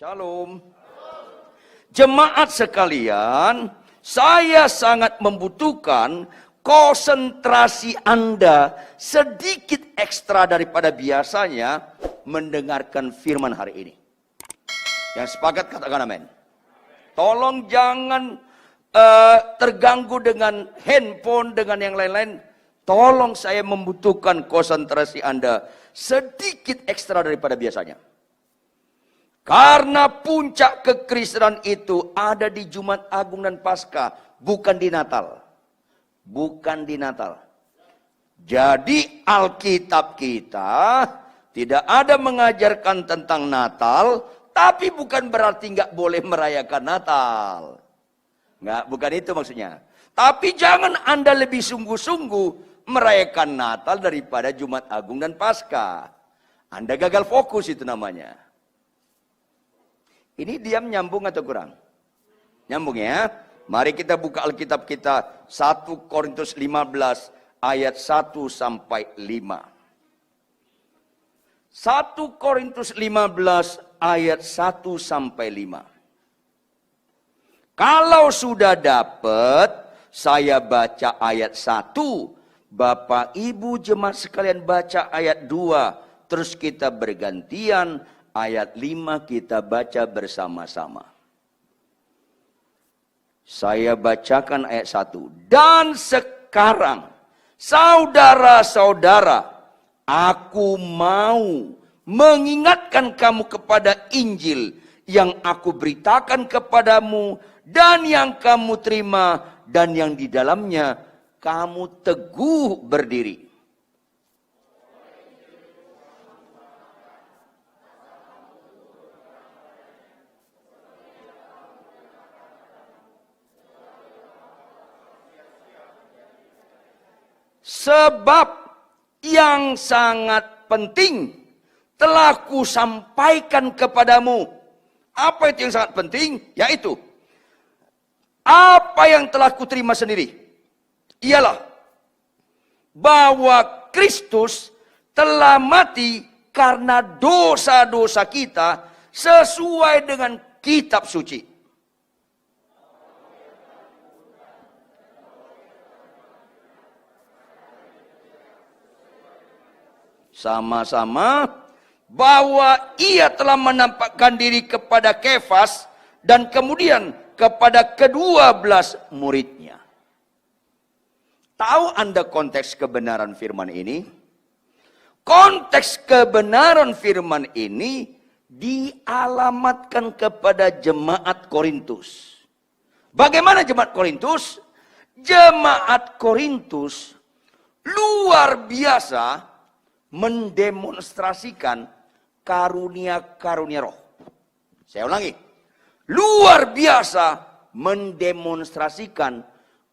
Shalom. Jemaat sekalian, saya sangat membutuhkan konsentrasi Anda sedikit ekstra daripada biasanya mendengarkan firman hari ini. Yang sepakat katakan amin. Tolong jangan terganggu dengan handphone, dengan yang lain-lain. Tolong saya membutuhkan konsentrasi Anda sedikit ekstra daripada biasanya. Karena puncak kekristenan itu ada di Jumat Agung dan Paskah, bukan di Natal. Bukan di Natal. Jadi Alkitab kita tidak ada mengajarkan tentang Natal, tapi bukan berarti nggak boleh merayakan Natal. Nggak, bukan itu maksudnya. Tapi jangan Anda lebih sungguh-sungguh merayakan Natal daripada Jumat Agung dan Paskah. Anda gagal fokus itu namanya. Ini diam nyambung atau kurang? Nyambung ya. Mari kita buka Alkitab kita 1 Korintus 15 ayat 1 sampai 5. 1 Korintus 15 ayat 1 sampai 5. Kalau sudah dapat, saya baca ayat 1. Bapak Ibu jemaat sekalian baca ayat 2. Terus kita bergantian. Ayat 5 kita baca bersama-sama. Saya bacakan ayat 1. Dan sekarang, saudara-saudara, aku mau mengingatkan kamu kepada Injil yang aku beritakan kepadamu dan yang kamu terima dan yang di dalamnya kamu teguh berdiri. Sebab yang sangat penting telah kusampaikan kepadamu. Apa itu yang sangat penting? Yaitu apa yang telah kuterima sendiri. Ialah bahwa Kristus telah mati karena dosa-dosa kita sesuai dengan kitab suci. Sama-sama bahwa ia telah menampakkan diri kepada Kefas dan kemudian kepada ke-12 muridnya. Tahu Anda konteks kebenaran firman ini? Konteks kebenaran firman ini dialamatkan kepada jemaat Korintus. Bagaimana jemaat Korintus? Jemaat Korintus luar biasa mendemonstrasikan karunia-karunia roh. Saya ulangi. Luar biasa mendemonstrasikan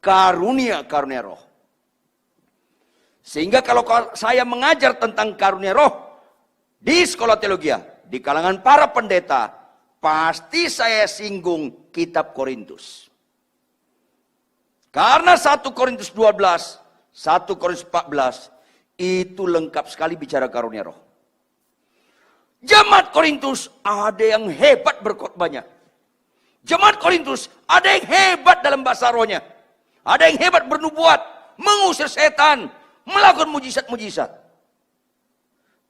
karunia-karunia roh. Sehingga kalau saya mengajar tentang karunia roh di sekolah teologi, di kalangan para pendeta, pasti saya singgung kitab Korintus. Karena 1 Korintus 12, 1 Korintus 14, itu lengkap sekali bicara karunia roh. Jemaat Korintus ada yang hebat berkhotbahnya. Jemaat Korintus ada yang hebat dalam bahasa rohnya. Ada yang hebat bernubuat, mengusir setan, melakukan mujizat-mujizat.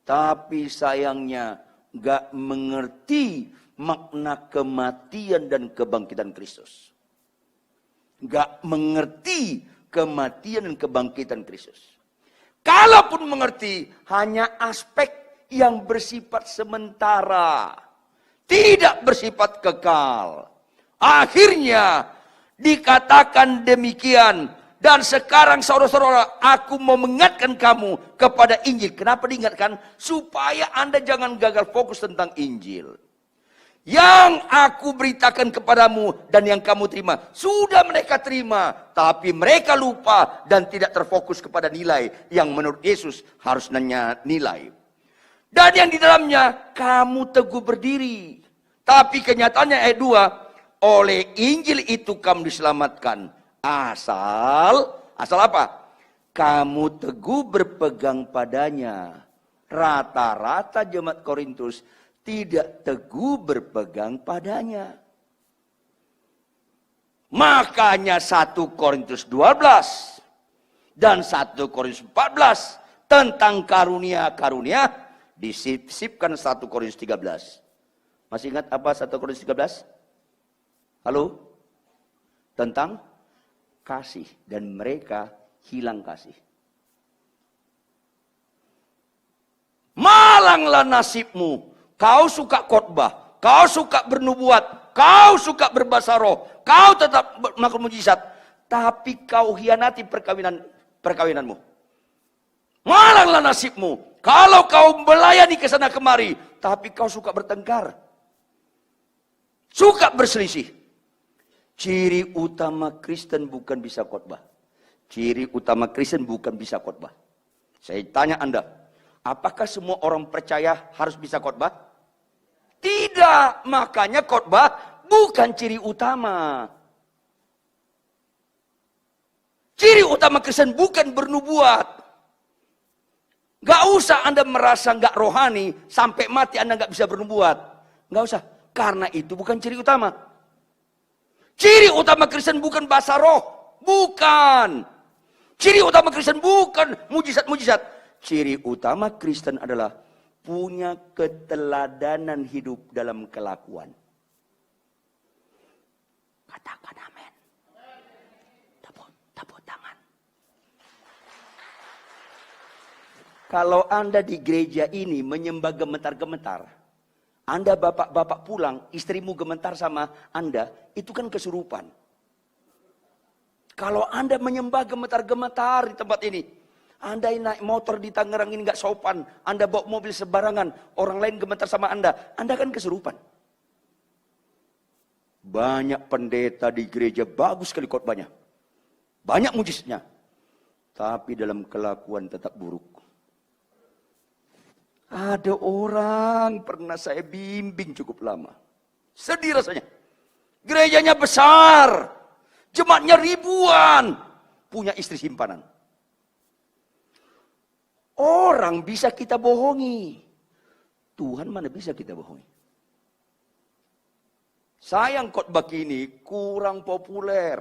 Tapi sayangnya gak mengerti makna kematian dan kebangkitan Kristus. Gak mengerti kematian dan kebangkitan Kristus. Kalaupun mengerti, hanya aspek yang bersifat sementara. Tidak bersifat kekal. Akhirnya dikatakan demikian. Dan sekarang saudara-saudara, aku mau mengingatkan kamu kepada Injil. Kenapa diingatkan? Supaya Anda jangan gagal fokus tentang Injil. Yang aku beritakan kepadamu dan yang kamu terima. Sudah mereka terima. Tapi mereka lupa dan tidak terfokus kepada nilai yang menurut Yesus harus nilai. Dan yang di dalamnya kamu teguh berdiri. Tapi kenyataannya ayat 2. Oleh Injil itu kamu diselamatkan. Asal apa? Kamu teguh berpegang padanya. Rata-rata jemaat Korintus tidak teguh berpegang padanya. Makanya 1 Korintus 12 dan 1 Korintus 14 tentang karunia-karunia disisipkan 1 Korintus 13. Masih ingat apa 1 Korintus 13? Halo? Tentang kasih, dan mereka hilang kasih. Malanglah nasibmu, kau suka khotbah, kau suka bernubuat, kau suka berbahasa roh, kau tetap melakukan mujizat, tapi kau hianati perkawinanmu. Malanglah nasibmu, kalau kau melayani ke sana kemari, tapi kau suka bertengkar, suka berselisih. Ciri utama Kristen bukan bisa khotbah. Ciri utama Kristen bukan bisa khotbah. Saya tanya Anda, apakah semua orang percaya harus bisa khotbah? Tidak, makanya khotbah bukan ciri utama. Ciri utama Kristen bukan bernubuat. Gak usah Anda merasa gak rohani, sampai mati Anda gak bisa bernubuat. Gak usah, karena itu bukan ciri utama. Ciri utama Kristen bukan bahasa roh, bukan. Ciri utama Kristen bukan mujizat-mujizat. Ciri utama Kristen adalah punya keteladanan hidup dalam kelakuan. Katakan amin. Tepuk tangan. Kalau Anda di gereja ini menyembah gemetar-gemetar, Anda bapak-bapak pulang, istrimu gemetar sama Anda, itu kan kesurupan. Kalau Anda menyembah gemetar-gemetar di tempat ini, Anda naik motor di Tangerang ini gak sopan, Anda bawa mobil sebarangan, orang lain gemetar sama Anda kan kesurupan. Banyak pendeta di gereja bagus sekali khotbahnya, banyak mujizatnya, tapi dalam kelakuan tetap buruk. Ada orang pernah saya bimbing cukup lama. Sedih rasanya. Gerejanya besar. Jemaatnya ribuan. Punya istri simpanan. Orang bisa kita bohongi. Tuhan mana bisa kita bohongi. Sayang khotbah ini kurang populer.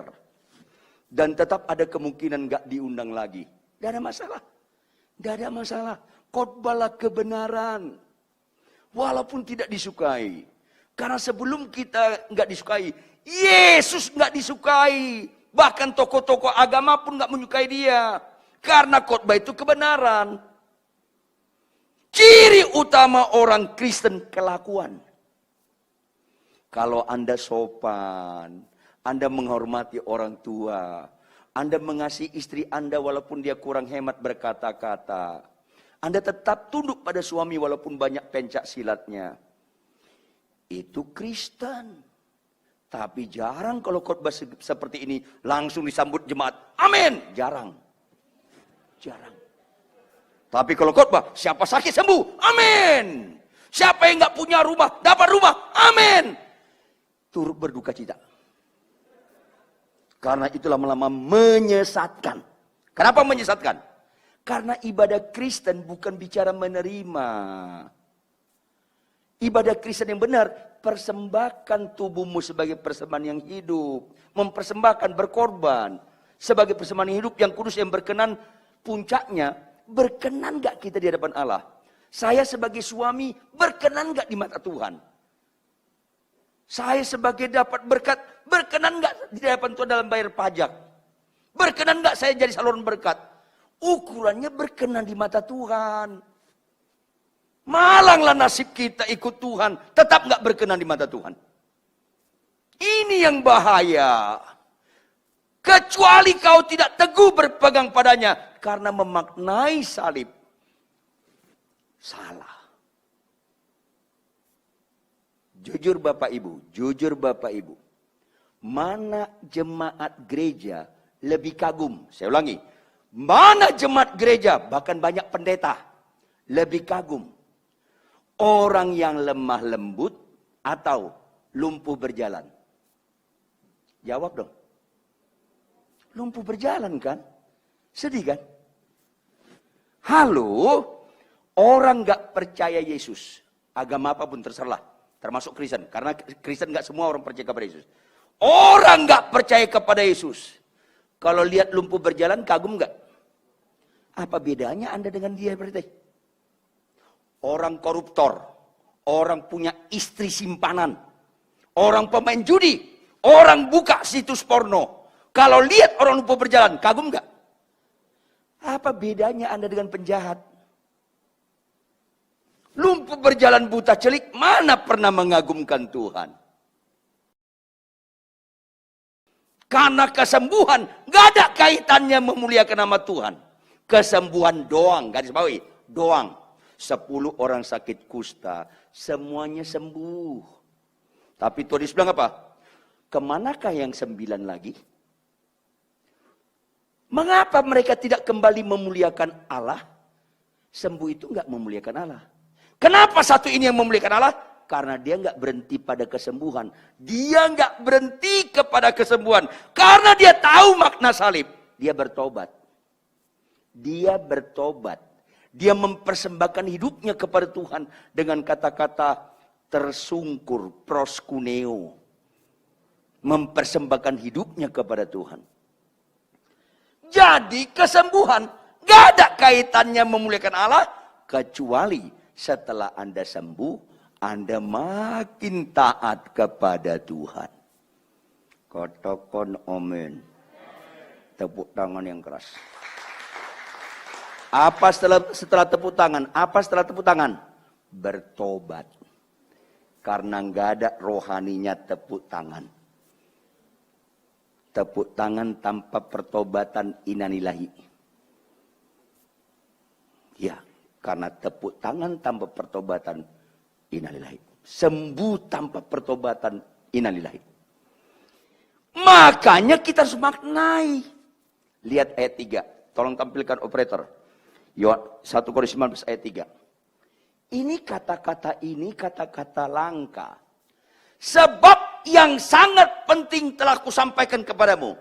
Dan tetap ada kemungkinan gak diundang lagi. Gak ada masalah. Gak ada masalah. Khotbahlah kebenaran. Walaupun tidak disukai. Karena sebelum kita nggak disukai, Yesus nggak disukai. Bahkan tokoh-tokoh agama pun nggak menyukai dia. Karena khotbah itu kebenaran. Ciri utama orang Kristen kelakuan. Kalau Anda sopan, Anda menghormati orang tua, Anda mengasihi istri Anda walaupun dia kurang hemat berkata-kata, Anda tetap tunduk pada suami walaupun banyak pencak silatnya. Itu Kristen. Tapi jarang kalau khotbah seperti ini langsung disambut jemaat. Amin. Jarang. Jarang. Tapi kalau khotbah, siapa sakit sembuh? Amin. Siapa yang nggak punya rumah, dapat rumah? Amin. Turut berduka cita. Karena itu lama-lama menyesatkan. Kenapa menyesatkan? Karena ibadah Kristen bukan bicara menerima. Ibadah Kristen yang benar, persembahkan tubuhmu sebagai persembahan yang hidup. Mempersembahkan, berkorban. Sebagai persembahan hidup yang kudus, yang berkenan. Puncaknya, berkenan gak kita di hadapan Allah? Saya sebagai suami, berkenan gak di mata Tuhan? Saya sebagai dapat berkat, berkenan gak di hadapan Tuhan dalam bayar pajak? Berkenan gak saya jadi saluran berkat? Ukurannya berkenan di mata Tuhan. Malanglah nasib kita ikut Tuhan, tetap gak berkenan di mata Tuhan. Ini yang bahaya. Kecuali kau tidak teguh berpegang padanya, karena memaknai salib. Salah. Jujur Bapak Ibu. Mana jemaat gereja lebih kagum? Saya ulangi. Mana jemaat gereja, bahkan banyak pendeta, lebih kagum? Orang yang lemah lembut atau lumpuh berjalan? Jawab dong. Lumpuh berjalan kan? Sedih kan? Halo, orang gak percaya Yesus. Agama apapun terserah. Termasuk Kristen. Karena Kristen nggak semua orang percaya kepada Yesus. Orang nggak percaya kepada Yesus. Kalau lihat lumpuh berjalan, kagum nggak? Apa bedanya Anda dengan dia berarti? Orang koruptor, orang punya istri simpanan, orang pemain judi, orang buka situs porno. Kalau lihat orang lumpuh berjalan, kagum nggak? Apa bedanya Anda dengan penjahat? Lumpuh berjalan buta celik, mana pernah mengagumkan Tuhan? Karena kesembuhan, nggak ada kaitannya memuliakan nama Tuhan. Kesembuhan doang, garis bawahi, doang. 10 orang sakit kusta, semuanya sembuh. Tapi Tuhan Yesus bilang apa? Kemanakah yang 9 lagi? Mengapa mereka tidak kembali memuliakan Allah? Sembuh itu nggak memuliakan Allah. Kenapa satu ini yang memuliakan Allah? Karena dia nggak berhenti pada kesembuhan. Dia nggak berhenti kepada kesembuhan. Karena dia tahu makna salib. Dia bertobat. Dia bertobat. Dia mempersembahkan hidupnya kepada Tuhan dengan kata-kata tersungkur, proskuneo. Mempersembahkan hidupnya kepada Tuhan. Jadi kesembuhan gak ada kaitannya memuliakan Allah. Kecuali setelah Anda sembuh, Anda makin taat kepada Tuhan. Katakan amin. Tepuk tangan yang keras. Apa setelah tepuk tangan? Apa setelah tepuk tangan? Bertobat. Karena nggak ada rohaninya tepuk tangan. Tepuk tangan tanpa pertobatan inanilahi. Ya, karena tepuk tangan tanpa pertobatan inanilahi. Sembuh tanpa pertobatan inanilahi. Makanya kita harus maknai. Lihat ayat 3. Tolong tampilkan operator. 1 Korintus 19 ayat 3. Ini kata-kata langka. Sebab yang sangat penting telah kusampaikan kepadamu.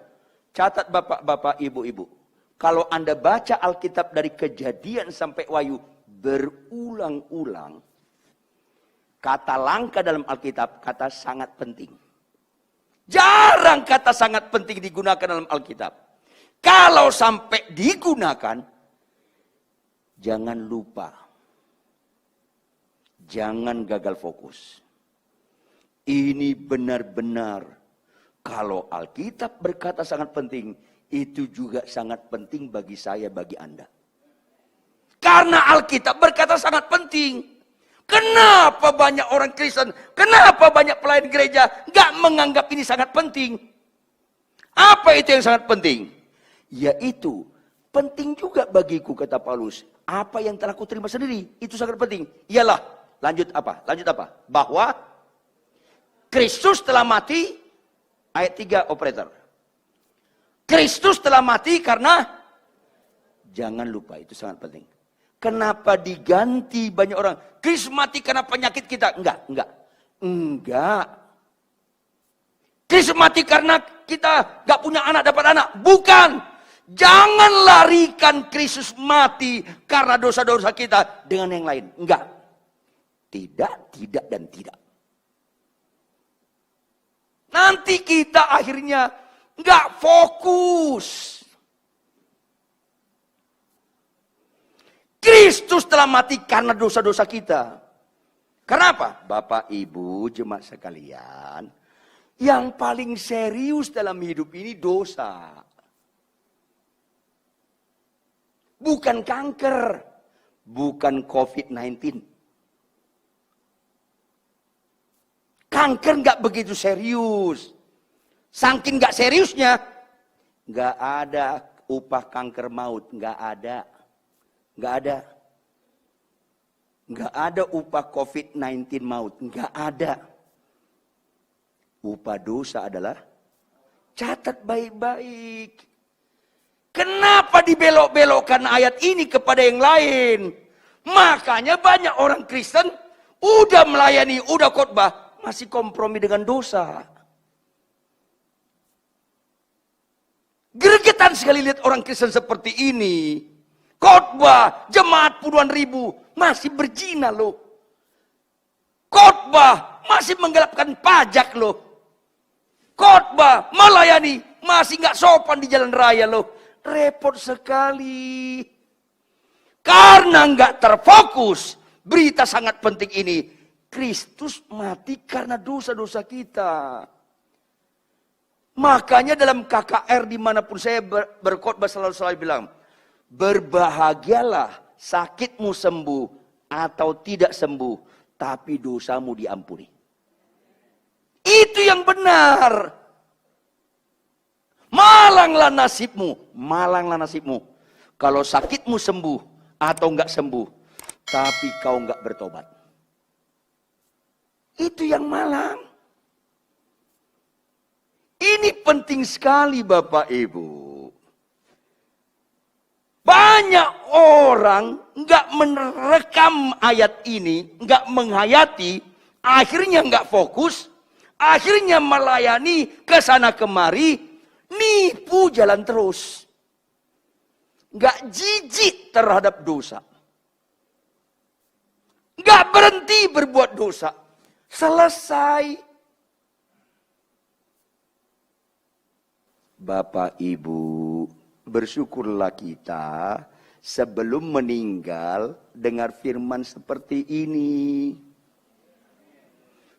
Catat bapak-bapak, ibu-ibu. Kalau Anda baca Alkitab dari Kejadian sampai Wahyu berulang-ulang. Kata langka dalam Alkitab, kata sangat penting. Jarang kata sangat penting digunakan dalam Alkitab. Kalau sampai digunakan, jangan lupa. Jangan gagal fokus. Ini benar-benar kalau Alkitab berkata sangat penting, itu juga sangat penting bagi saya, bagi Anda. Karena Alkitab berkata sangat penting. Kenapa banyak orang Kristen, kenapa banyak pelayan gereja gak menganggap ini sangat penting? Apa itu yang sangat penting? Yaitu penting juga bagiku, kata Paulus. Apa yang telah kuterima sendiri, itu sangat penting. Ialah, lanjut apa? Bahwa Kristus telah mati, ayat 3 operator. Kristus telah mati karena, jangan lupa, itu sangat penting. Kenapa diganti banyak orang? Kristus mati karena penyakit kita. Enggak. Kristus mati karena kita gak punya anak, dapat anak. Bukan. Jangan larikan Kristus mati karena dosa-dosa kita dengan yang lain. Enggak. Tidak, dan tidak. Nanti kita akhirnya enggak fokus. Kristus telah mati karena dosa-dosa kita. Kenapa? Bapak, Ibu, jemaat sekalian, yang paling serius dalam hidup ini dosa. Bukan kanker, bukan COVID-19. Kanker nggak begitu serius. Saking nggak seriusnya, nggak ada upah kanker maut, nggak ada. Nggak ada upah COVID-19 maut, nggak ada. Upah dosa adalah, catat baik-baik. Kenapa dibelok-belokkan ayat ini kepada yang lain? Makanya banyak orang Kristen udah melayani, udah khotbah, masih kompromi dengan dosa. Gregetan sekali lihat orang Kristen seperti ini. Khotbah, jemaat puluhan ribu, masih berzina loh. Khotbah masih menggelapkan pajak loh. Khotbah melayani masih nggak sopan di jalan raya loh. Repot sekali. Karena nggak terfokus berita sangat penting ini. Kristus mati karena dosa-dosa kita. Makanya dalam KKR dimanapun saya berkhotbah selalu bilang, berbahagialah sakitmu sembuh atau tidak sembuh, tapi dosamu diampuni. Itu yang benar. Malanglah nasibmu, malanglah nasibmu. Kalau sakitmu sembuh atau enggak sembuh, tapi kau enggak bertobat. Itu yang malang. Ini penting sekali Bapak Ibu. Banyak orang nggak merekam ayat ini, nggak menghayati, akhirnya nggak fokus, akhirnya melayani ke sana kemari, nipu jalan terus. Nggak jijik terhadap dosa. Nggak berhenti berbuat dosa. Selesai. Bapak Ibu, bersyukurlah kita sebelum meninggal dengar firman seperti ini.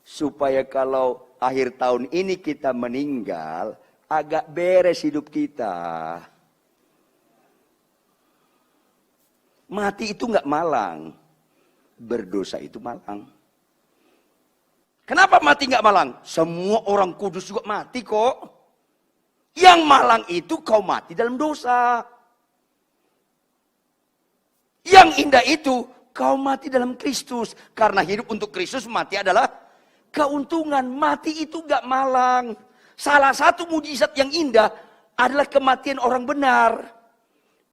Supaya kalau akhir tahun ini kita meninggal, agak beres hidup kita. Mati itu nggak malang. Berdosa itu malang. Kenapa mati nggak malang? Semua orang kudus juga mati kok. Yang malang itu kau mati dalam dosa. Yang indah itu kau mati dalam Kristus. Karena hidup untuk Kristus, mati adalah keuntungan. Mati itu gak malang. Salah satu mujizat yang indah adalah kematian orang benar.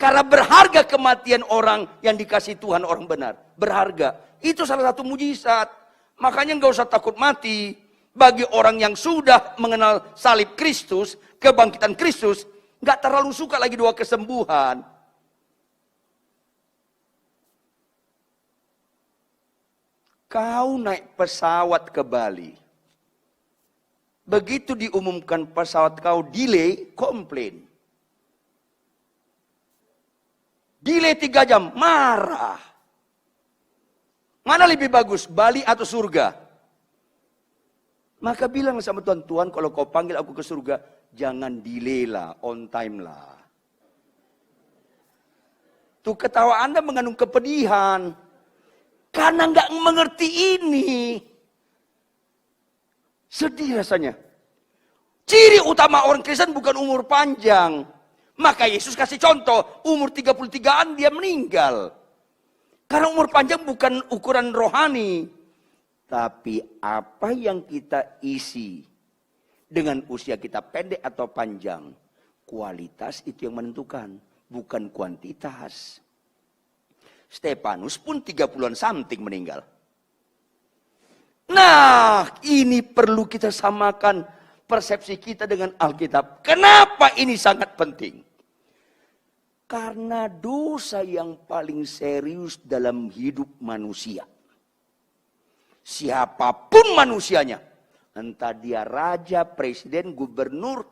Karena berharga kematian orang yang dikasih Tuhan orang benar. Berharga. Itu salah satu mujizat. Makanya gak usah takut mati. Bagi orang yang sudah mengenal salib Kristus, kebangkitan Kristus, gak terlalu suka lagi doa kesembuhan. Kau naik pesawat ke Bali. Begitu diumumkan pesawat kau delay, komplain. Delay 3 jam, marah. Mana lebih bagus, Bali atau surga? Maka bilang sama Tuhan, Tuhan kalau kau panggil aku ke surga, jangan delay lah, on time lah. Tuh ketawa Anda mengandung kepedihan. Karena nggak mengerti ini. Sedih rasanya. Ciri utama orang Kristen bukan umur panjang. Maka Yesus kasih contoh, umur 33-an dia meninggal. Karena umur panjang bukan ukuran rohani. Tapi apa yang kita isi dengan usia kita pendek atau panjang, kualitas itu yang menentukan, bukan kuantitas. Stefanus pun 30-an something meninggal. Nah, ini perlu kita samakan persepsi kita dengan Alkitab. Kenapa ini sangat penting? Karena dosa yang paling serius dalam hidup manusia. Siapapun manusianya, entah dia raja, presiden, gubernur,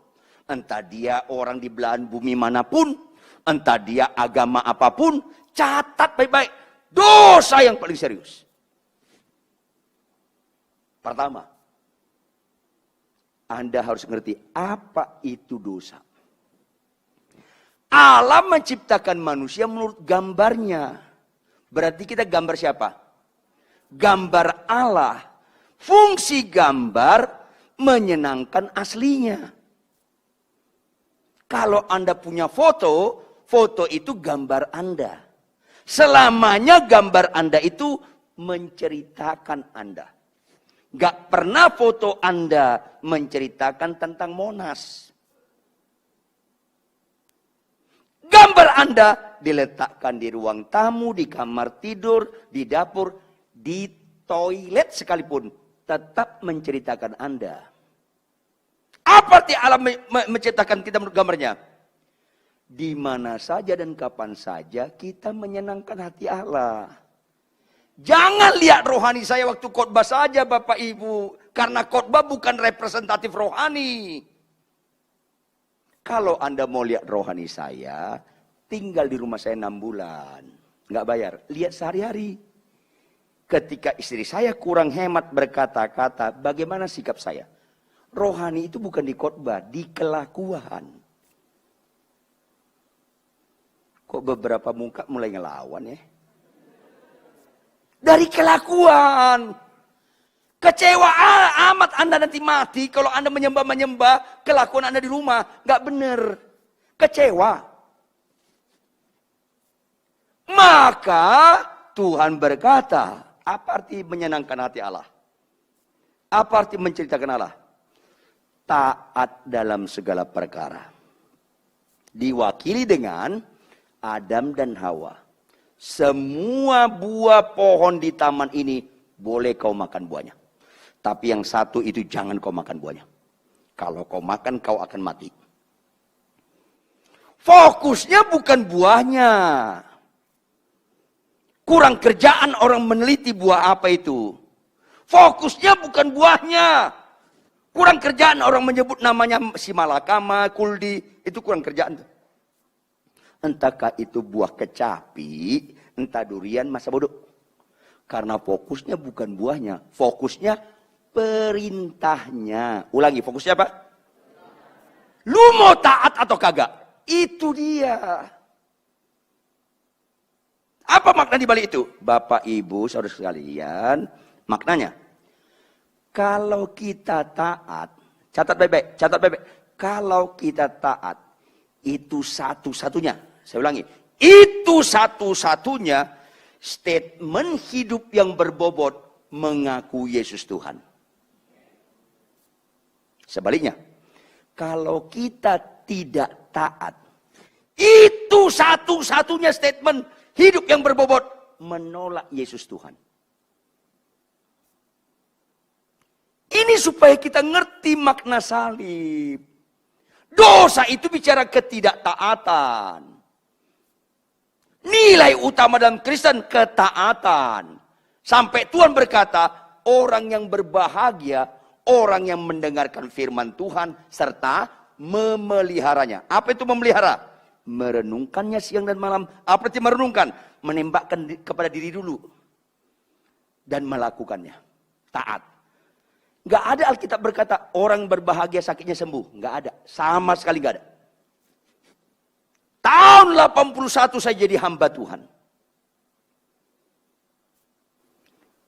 entah dia orang di belahan bumi manapun, entah dia agama apapun, catat baik-baik, dosa yang paling serius. Pertama, Anda harus mengerti apa itu dosa. Allah menciptakan manusia menurut gambarnya. Berarti kita gambar siapa? Gambar Allah. Fungsi gambar menyenangkan aslinya. Kalau Anda punya foto, foto itu gambar Anda. Selamanya gambar Anda itu menceritakan Anda. Gak pernah foto Anda menceritakan tentang Monas. Gambar Anda diletakkan di ruang tamu, di kamar tidur, di dapur, di toilet sekalipun, tetap menceritakan Anda. Apa arti Allah menciptakan kita menurut gambarnya? Di mana saja dan kapan saja kita menyenangkan hati Allah. Jangan lihat rohani saya waktu khotbah saja Bapak Ibu. Karena khotbah bukan representatif rohani. Kalau Anda mau lihat rohani saya, tinggal di rumah saya 6 bulan. Nggak bayar. Lihat sehari-hari. Ketika istri saya kurang hemat berkata-kata, bagaimana sikap saya? Rohani itu bukan di khotbah, di kelakuan. Kok beberapa muka mulai ngelawan ya? Dari kelakuan. Kecewa amat Anda nanti mati kalau Anda menyembah-menyembah kelakuan Anda di rumah. Nggak benar. Kecewa. Maka Tuhan berkata, apa arti menyenangkan hati Allah? Apa arti menceritakan Allah? Taat dalam segala perkara. Diwakili dengan Adam dan Hawa. Semua buah pohon di taman ini boleh kau makan buahnya. Tapi yang satu itu jangan kau makan buahnya. Kalau kau makan kau akan mati. Fokusnya bukan buahnya. Kurang kerjaan orang meneliti buah apa itu. Fokusnya bukan buahnya. Kurang kerjaan orang menyebut namanya si malakama, kuldi. Itu kurang kerjaan. Entahkah itu buah kecapi, entah durian, masa bodoh. Karena fokusnya bukan buahnya. Fokusnya perintahnya. Ulangi, fokusnya apa? Lu mau taat atau kagak? Itu dia. Apa makna di balik itu? Bapak, Ibu, saudara sekalian, maknanya. Kalau kita taat, catat baik-baik, catat baik-baik. Kalau kita taat, itu satu-satunya. Saya ulangi, itu satu-satunya statement hidup yang berbobot mengaku Yesus Tuhan. Sebaliknya, kalau kita tidak taat, itu satu-satunya statement hidup yang berbobot menolak Yesus Tuhan. Ini supaya kita ngerti makna salib. Dosa itu bicara ketidaktaatan. Nilai utama dalam Kristen ketaatan. Sampai Tuhan berkata, orang yang berbahagia, orang yang mendengarkan firman Tuhan serta memeliharanya. Apa itu memelihara? Merenungkannya siang dan malam. Apa arti merenungkan? Menembakkan kepada diri dulu dan melakukannya. Taat. Gak ada Alkitab berkata orang berbahagia sakitnya sembuh. Gak ada. Sama sekali gak ada. Tahun 81 saya jadi hamba Tuhan.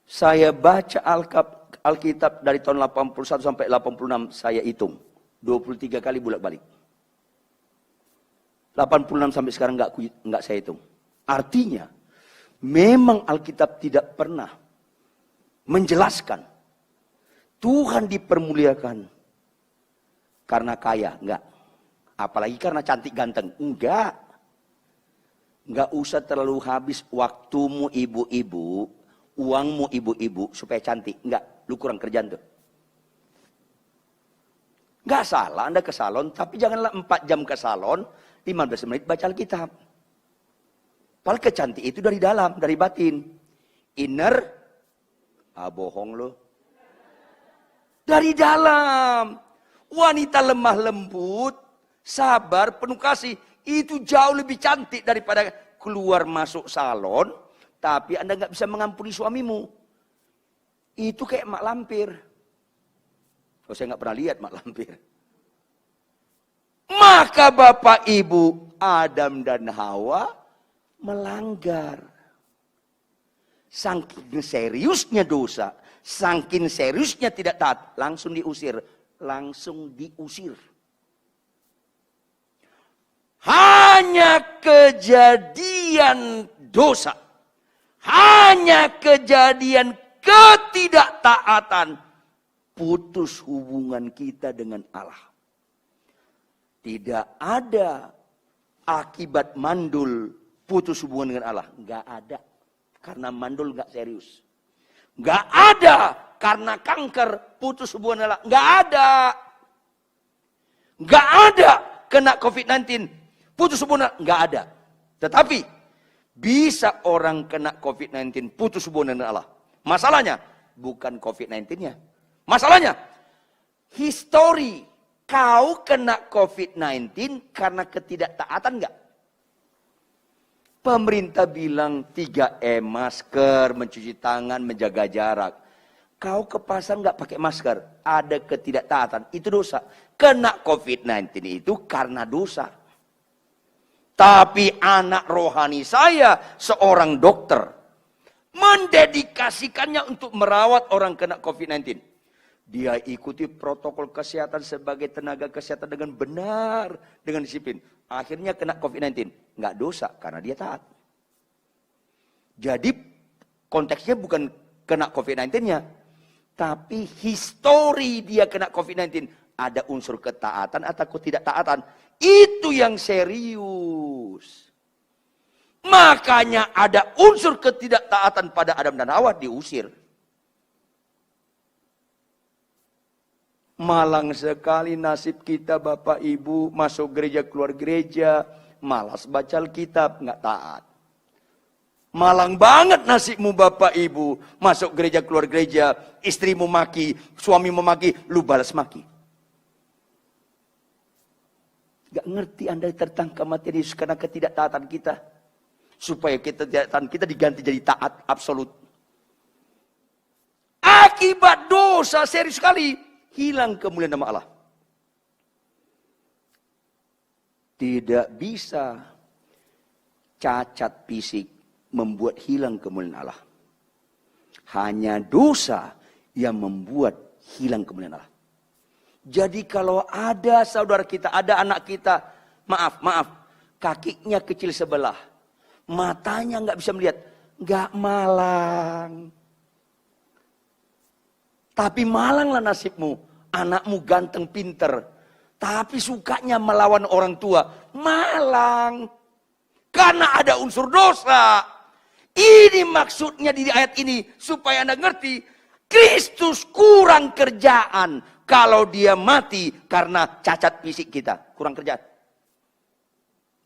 Saya baca Alkitab dari tahun 81 sampai 86 saya hitung. 23 kali bolak-balik. 86 sampai sekarang nggak saya hitung. Artinya, memang Alkitab tidak pernah menjelaskan Tuhan dipermuliakan karena kaya, enggak. Apalagi karena cantik ganteng, enggak. Enggak usah terlalu habis waktumu ibu-ibu, uangmu ibu-ibu supaya cantik, enggak. Lu kurang kerjaan tuh. Enggak salah Anda ke salon, tapi janganlah 4 jam ke salon, 15 menit baca Alkitab. Padahal kecantik itu dari dalam, dari batin. Inner, bohong lo. Dari dalam. Wanita lemah lembut, sabar, penuh kasih. Itu jauh lebih cantik daripada keluar masuk salon. Tapi Anda nggak bisa mengampuni suamimu. Itu kayak mak lampir. Oh, saya nggak pernah lihat mak lampir. Maka Bapak Ibu Adam dan Hawa melanggar. Saking seriusnya dosa. Saking seriusnya tidak taat. Langsung diusir. Langsung diusir. Hanya kejadian dosa. Hanya kejadian ketidaktaatan. Putus hubungan kita dengan Allah. Tidak ada akibat mandul putus hubungan dengan Allah. Enggak ada. Karena mandul enggak serius. Enggak ada karena kanker putus hubungan dengan Allah. Enggak ada. Enggak ada kena COVID-19 putus hubungan. Enggak ada. Tetapi Bisa orang kena COVID-19 putus hubungan dengan Allah. Masalahnya bukan COVID-19-nya. Masalahnya histori kau kena COVID-19 karena ketidaktaatan enggak? Pemerintah bilang 3M, masker, mencuci tangan, menjaga jarak. Kau ke pasar enggak pakai masker, ada ketidaktaatan, itu dosa. Kena COVID-19 itu karena dosa. Tapi anak rohani saya, seorang dokter, mendedikasikannya untuk merawat orang kena COVID-19. Dia ikuti protokol kesehatan sebagai tenaga kesehatan dengan benar, dengan disiplin. Akhirnya kena COVID-19. Nggak dosa, karena dia taat. Jadi konteksnya bukan kena COVID-19-nya. Tapi histori dia kena COVID-19. Ada unsur ketaatan atau ketidaktaatan. Itu yang serius. Makanya ada unsur ketidaktaatan pada Adam dan Hawa, diusir. Malang sekali nasib kita Bapak Ibu, masuk gereja keluar gereja, malas baca Alkitab, nggak taat. Malang banget nasibmu Bapak Ibu, masuk gereja keluar gereja, istrimu maki, suami memaki, lu balas maki. Gak ngerti Anda tertangkap mati Yesus karena ketidaktaatan kita. Supaya ketidaktaatan kita diganti jadi taat absolut. Akibat dosa serius sekali, hilang kemuliaan nama Allah. Tidak bisa cacat fisik membuat hilang kemuliaan Allah. Hanya dosa yang membuat hilang kemuliaan Allah. Jadi kalau ada saudara kita, ada anak kita, maaf, kakinya kecil sebelah, matanya nggak bisa melihat, nggak malang. Tapi malanglah nasibmu, anakmu ganteng pinter, tapi sukanya melawan orang tua, malang. Karena ada unsur dosa. Ini maksudnya di ayat ini, supaya Anda ngerti, Kristus kurang kerjaan. Kalau dia mati karena cacat fisik kita. Kurang kerjaan.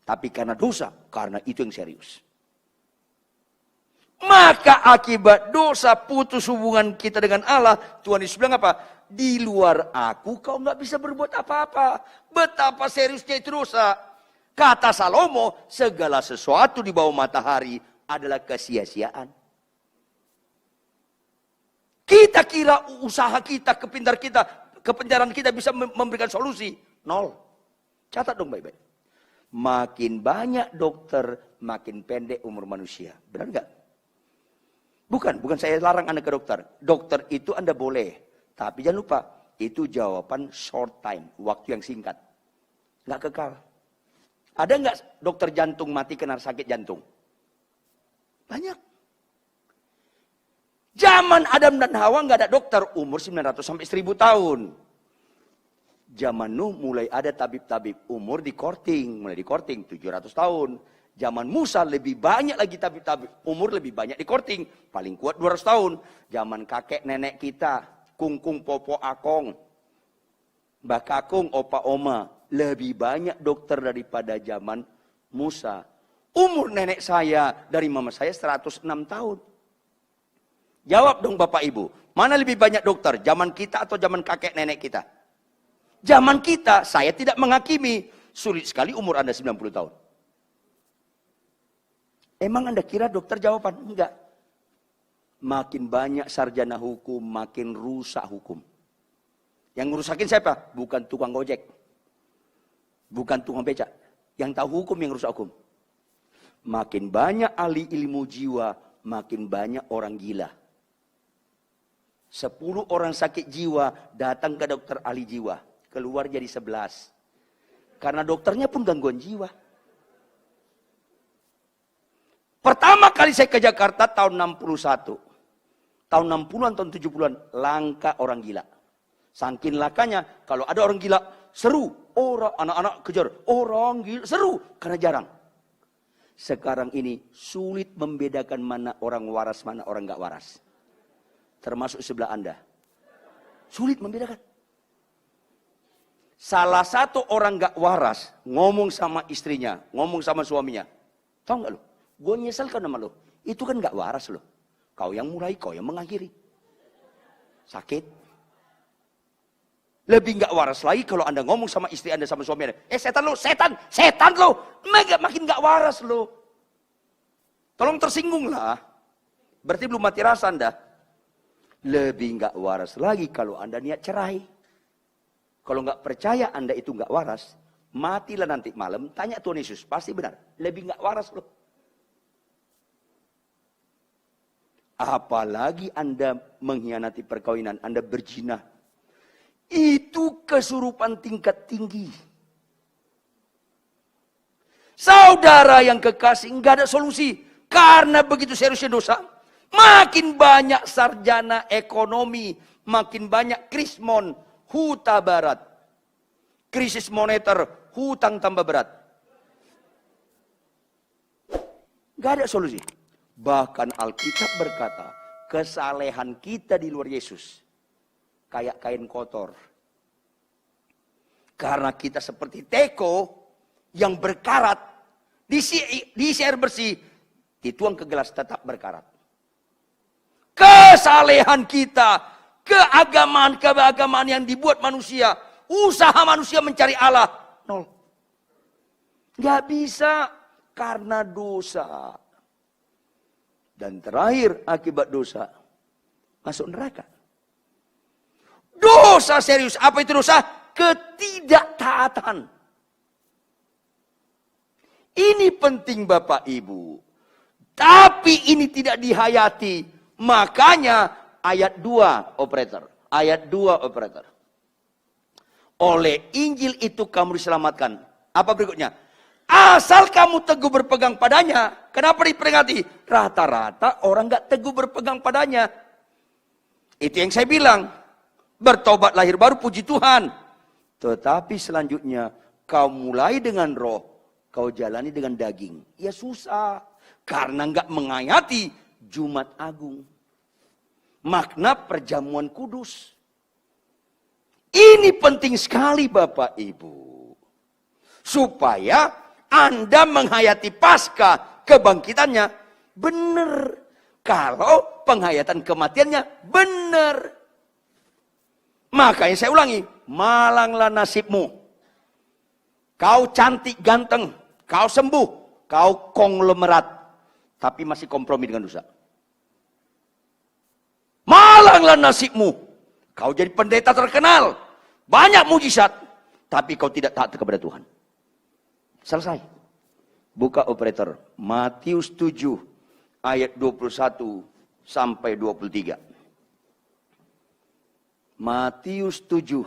Tapi karena dosa. Karena itu yang serius. Maka akibat dosa putus hubungan kita dengan Allah. Tuhan Yesus bilang apa? Di luar aku kau nggak bisa berbuat apa-apa. Betapa seriusnya itu dosa. Kata Salomo, segala sesuatu di bawah matahari adalah kesia-siaan. Kita kira usaha kita, kepintaran kita, kepenjaran kita bisa memberikan solusi. Nol. Catat dong baik-baik. Makin banyak dokter, makin pendek umur manusia. Benar nggak? Bukan saya larang Anda ke dokter. Dokter itu Anda boleh. Tapi jangan lupa, itu jawaban short time. Waktu yang singkat. Nggak kekal. Ada nggak dokter jantung mati karena sakit jantung? Banyak. Zaman Adam dan Hawa nggak ada dokter, umur 900 sampai 1000 tahun. Zaman Nuh mulai ada tabib-tabib, umur mulai di korting 700 tahun. Zaman Musa lebih banyak lagi tabib-tabib, umur lebih banyak di korting, paling kuat 200 tahun. Zaman kakek nenek kita, kungkung popo akong, mbah kakung opa oma, lebih banyak dokter daripada zaman Musa. Umur nenek saya dari mama saya 106 tahun. Jawab dong Bapak Ibu, mana lebih banyak dokter, zaman kita atau zaman kakek nenek kita? Zaman kita, saya tidak menghakimi, sulit sekali umur Anda 90 tahun. Emang Anda kira dokter jawaban? Enggak. Makin banyak sarjana hukum, makin rusak hukum. Yang ngerusakin siapa? Bukan tukang ojek. Bukan tukang becak. Yang tahu hukum yang rusak hukum. Makin banyak ahli ilmu jiwa, makin banyak orang gila. 10 orang sakit jiwa datang ke dokter ahli jiwa. Keluar jadi 11. Karena dokternya pun gangguan jiwa. Pertama kali saya ke Jakarta tahun 61. Tahun 60-an, tahun 70-an. Langka orang gila. Saking lakanya, kalau ada orang gila, seru. Orang anak-anak kejar. Orang gila, seru. Karena jarang. Sekarang ini sulit membedakan mana orang waras, mana orang gak waras. Termasuk sebelah Anda. Sulit membedakan. Salah satu orang gak waras ngomong sama istrinya, ngomong sama suaminya. Tahu gak lu? Gue nyesel kan sama lo. Itu kan gak waras lo. Kau yang mulai, kau yang mengakhiri. Sakit. Lebih gak waras lagi kalau Anda ngomong sama istri Anda, sama suami Anda. Setan lo, setan lo. Makin gak waras lo. Tolong tersinggung lah. Berarti belum mati rasa Anda. Lebih gak waras lagi kalau Anda niat cerai. Kalau gak percaya Anda itu gak waras, matilah nanti malam, tanya Tuhan Yesus. Pasti benar. Lebih gak waras lo. Apalagi Anda mengkhianati perkawinan, Anda berzina. Itu kesurupan tingkat tinggi. Saudara yang kekasih, nggak ada solusi. Karena begitu seriusnya dosa. Makin banyak sarjana ekonomi, makin banyak krismon, huta barat. Krisis moneter, hutang tambah berat. Nggak ada solusi. Bahkan Alkitab berkata, kesalehan kita di luar Yesus kayak kain kotor. Karena kita seperti teko yang berkarat, diisi air bersih, dituang ke gelas tetap berkarat. Kesalehan kita, keagamaan yang dibuat manusia, usaha manusia mencari Allah, nol. Gak bisa karena dosa. Dan terakhir akibat dosa, masuk neraka. Dosa serius. Apa itu dosa? Ketidaktaatan. Ini penting Bapak Ibu. Tapi ini tidak dihayati. Makanya ayat 2 operator. Ayat 2 operator. Oleh Injil itu kamu diselamatkan. Apa berikutnya? Asal kamu teguh berpegang padanya. Kenapa diperingati? Rata-rata orang gak teguh berpegang padanya. Itu yang saya bilang. Bertobat lahir baru, puji Tuhan. Tetapi selanjutnya, kau mulai dengan roh, kau jalani dengan daging. Ya susah. Karena gak menghayati Jumat Agung. Makna perjamuan kudus. Ini penting sekali Bapak Ibu. Supaya Anda menghayati pasca kebangkitannya benar. Kalau penghayatan kematiannya benar. Makanya saya ulangi, malanglah nasibmu. Kau cantik ganteng, kau sembuh, kau konglomerat, tapi masih kompromi dengan dosa. Malanglah nasibmu. Kau jadi pendeta terkenal, banyak mujizat, tapi kau tidak taat kepada Tuhan. Selesai. Buka operator. Matius 7 ayat 21 sampai 23. Matius 7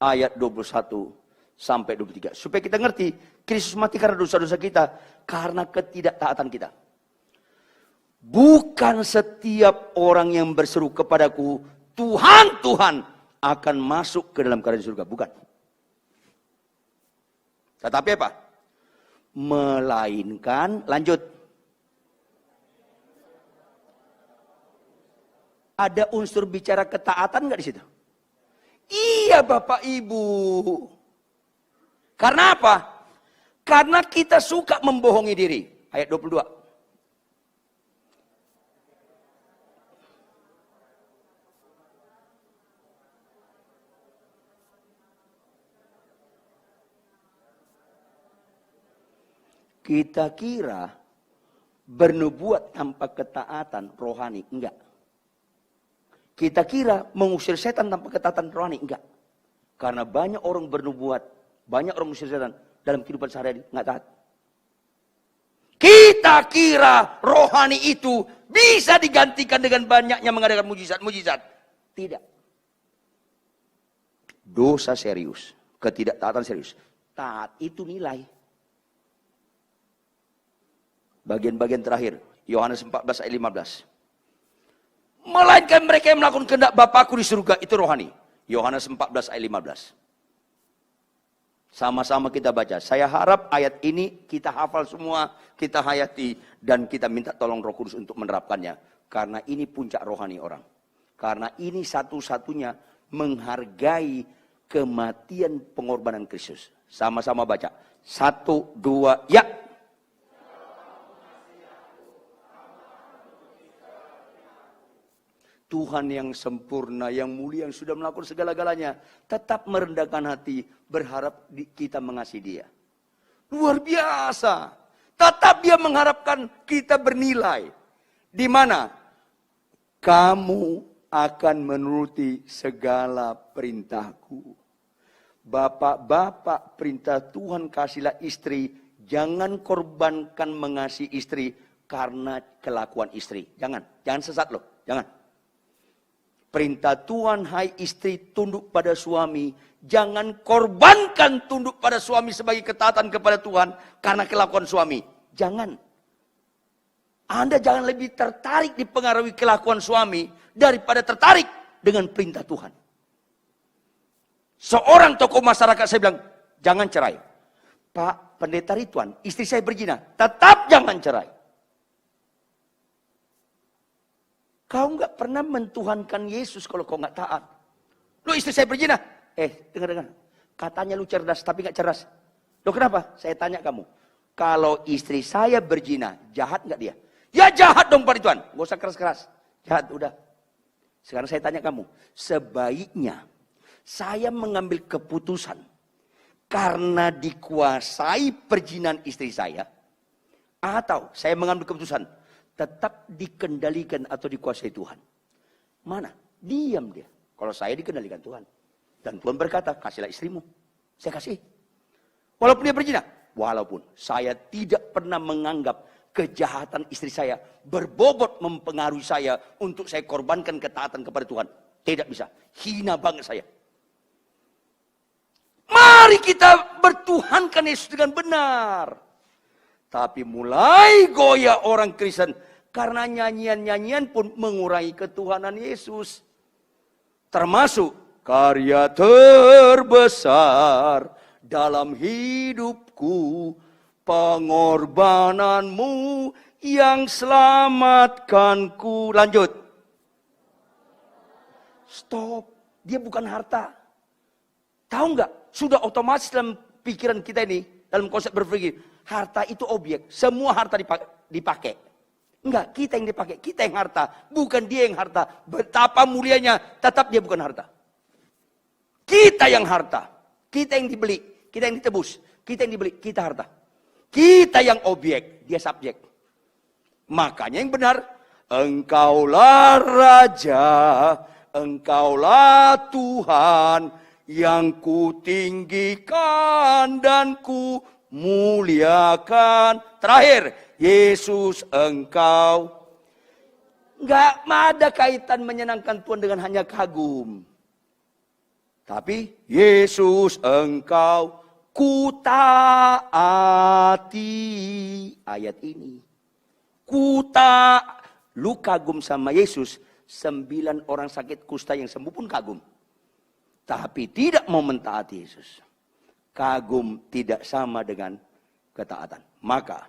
ayat 21 sampai 23. Supaya kita ngerti, Kristus mati karena dosa-dosa kita, karena ketidaktaatan kita. Bukan setiap orang yang berseru kepadaku, Tuhan, Tuhan, akan masuk ke dalam kerajaan surga. Bukan. Tetapi apa? Melainkan, lanjut. Ada unsur bicara ketaatan nggak di situ? Iya Bapak Ibu. Karena apa? Karena kita suka membohongi diri. Ayat 22. Kita kira bernubuat tanpa ketaatan rohani. Enggak. Kita kira mengusir setan tanpa ketaatan rohani. Enggak. Karena banyak orang bernubuat, banyak orang mengusir setan dalam kehidupan sehari-hari. Enggak taat. Kita kira rohani itu bisa digantikan dengan banyaknya mengadakan mujizat-mujizat. Tidak. Dosa serius. Ketidaktaatan serius. Taat itu nilai. Bagian-bagian terakhir, Yohanes 14 ayat 15. Melainkan mereka yang melakukan kehendak Bapakku di surga, itu rohani. Yohanes 14 ayat 15. Sama-sama kita baca. Saya harap ayat ini kita hafal semua, kita hayati, dan kita minta tolong Roh Kudus untuk menerapkannya. Karena ini puncak rohani orang. Karena ini satu-satunya menghargai kematian pengorbanan Kristus. Sama-sama baca. 1, 2, ya. Tuhan yang sempurna, yang mulia, yang sudah melakukan segala-galanya, tetap merendahkan hati, berharap kita mengasihi Dia. Luar biasa. Tetap Dia mengharapkan kita bernilai. Di mana? Kamu akan menuruti segala perintahku. Bapak-bapak, perintah Tuhan kasihlah istri, jangan korbankan mengasihi istri karena kelakuan istri. Jangan sesat loh, jangan. Perintah Tuhan, hai istri, tunduk pada suami. Jangan korbankan tunduk pada suami sebagai ketaatan kepada Tuhan karena kelakuan suami. Jangan. Anda jangan lebih tertarik dipengaruhi kelakuan suami daripada tertarik dengan perintah Tuhan. Seorang tokoh masyarakat saya bilang, jangan cerai. Pak Pendeta Ridwan, istri saya berzina, tetap jangan cerai. Kau nggak pernah mentuhankan Yesus kalau kau nggak taat. Lu istri saya berzina. Dengar. Katanya lu cerdas tapi nggak cerdas. Loh kenapa? Saya tanya kamu. Kalau istri saya berzina, jahat nggak dia? Ya jahat dong Pak Ridwan. Gak usah keras-keras. Jahat udah. Sekarang saya tanya kamu. Sebaiknya saya mengambil keputusan karena dikuasai perzinahan istri saya. Atau saya mengambil keputusan tetap dikendalikan atau dikuasai Tuhan. Mana? Diam dia. Kalau saya dikendalikan Tuhan. Dan Tuhan berkata, kasihlah istrimu. Saya kasih. Walaupun dia berzina. Walaupun saya tidak pernah menganggap kejahatan istri saya berbobot mempengaruhi saya untuk saya korbankan ketaatan kepada Tuhan. Tidak bisa. Hina banget saya. Mari kita bertuhankan Yesus dengan benar. Tapi mulai goyah orang Kristen. Karena nyanyian-nyanyian pun mengurangi ketuhanan Yesus. Termasuk karya terbesar dalam hidupku. Pengorbananmu yang selamatkanku. Lanjut. Stop. Dia bukan harta. Tahu nggak? Sudah otomatis dalam pikiran kita ini. Dalam konsep berpikir. Harta itu objek. Semua harta dipakai. Enggak, kita yang dipakai. Kita yang harta. Bukan dia yang harta. Betapa mulianya. Tetap dia bukan harta. Kita yang harta. Kita yang dibeli. Kita yang ditebus. Kita yang dibeli. Kita harta. Kita yang objek. Dia subjek. Makanya yang benar. Engkaulah Raja. Engkaulah Tuhan. Yang kutinggikan dan ku muliakan. Terakhir, Yesus engkau. Enggak ada kaitan menyenangkan Tuhan dengan hanya kagum. Tapi Yesus engkau kutaati. Ayat ini. Lu kagum sama Yesus. 9 orang sakit kusta yang sembuh pun kagum. Tapi tidak mau mentaati Yesus. Kagum tidak sama dengan ketaatan. Maka,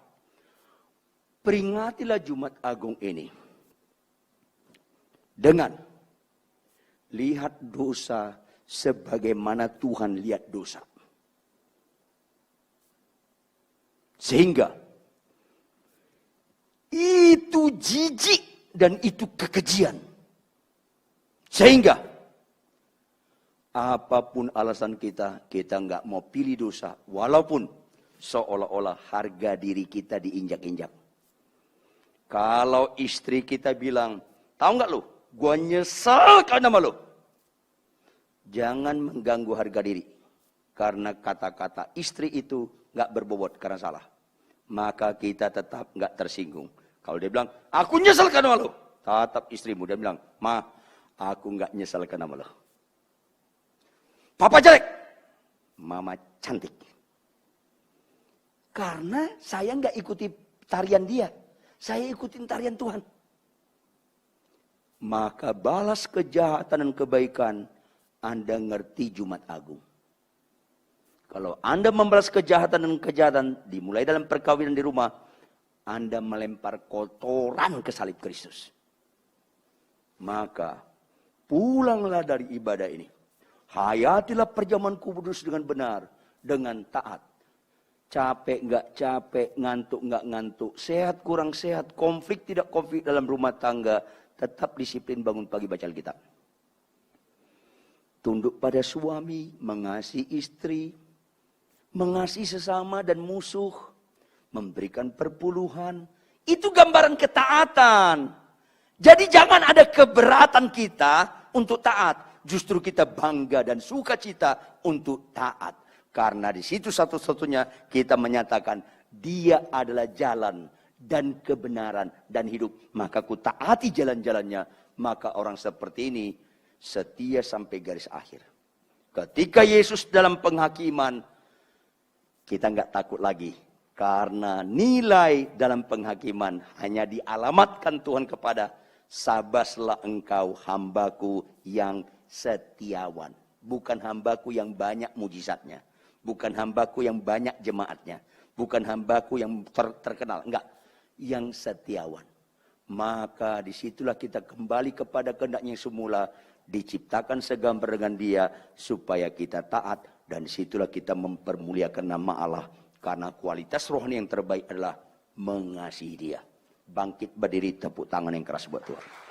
peringatilah Jumat Agung ini. Dengan lihat dosa sebagaimana Tuhan lihat dosa. Sehingga, itu jijik dan itu kekejian. Sehingga, apapun alasan kita nggak mau pilih dosa. Walaupun seolah-olah harga diri kita diinjak-injak. Kalau istri kita bilang, tahu nggak lo, gua nyesel karena sama lo. Jangan mengganggu harga diri. Karena kata-kata istri itu nggak berbobot karena salah. Maka kita tetap nggak tersinggung. Kalau dia bilang, aku nyesel karena lo. Tetap istrimu. Dia bilang, ma, aku nggak nyesel karena lo. Papa jelek, mama cantik. Karena saya nggak ikuti tarian dia, saya ikutin tarian Tuhan. Maka balas kejahatan dan kebaikan, Anda ngerti Jumat Agung. Kalau Anda membalas kejahatan dan kejahatan, dimulai dalam perkawinan di rumah, Anda melempar kotoran ke salib Kristus. Maka pulanglah dari ibadah ini. Hayatilah perjamuan kudus dengan benar, dengan taat. Capek nggak capek, ngantuk nggak ngantuk, sehat kurang sehat, konflik tidak konflik dalam rumah tangga. tetap disiplin bangun pagi baca Alkitab. Tunduk pada suami, mengasihi istri, mengasihi sesama dan musuh, memberikan perpuluhan. Itu gambaran ketaatan. Jadi jangan ada keberatan kita untuk taat. Justru kita bangga dan sukacita untuk taat. Karena di situ satu-satunya kita menyatakan dia adalah jalan dan kebenaran dan hidup. Maka ku taati jalan-jalannya. Maka orang seperti ini setia sampai garis akhir. Ketika Yesus dalam penghakiman, kita nggak takut lagi. Karena nilai dalam penghakiman hanya dialamatkan Tuhan kepada sabaslah engkau hambaku yang setiawan. Bukan hambaku yang banyak mujizatnya. Bukan hambaku yang banyak jemaatnya. Bukan hambaku yang terkenal. Enggak. Yang setiawan. Maka disitulah kita kembali kepada kehendaknya semula. Diciptakan segambar dengan dia. Supaya kita taat. Dan disitulah kita mempermuliakan nama Allah. Karena kualitas rohani yang terbaik adalah mengasihi dia. Bangkit berdiri, tepuk tangan yang keras buat Tuhan.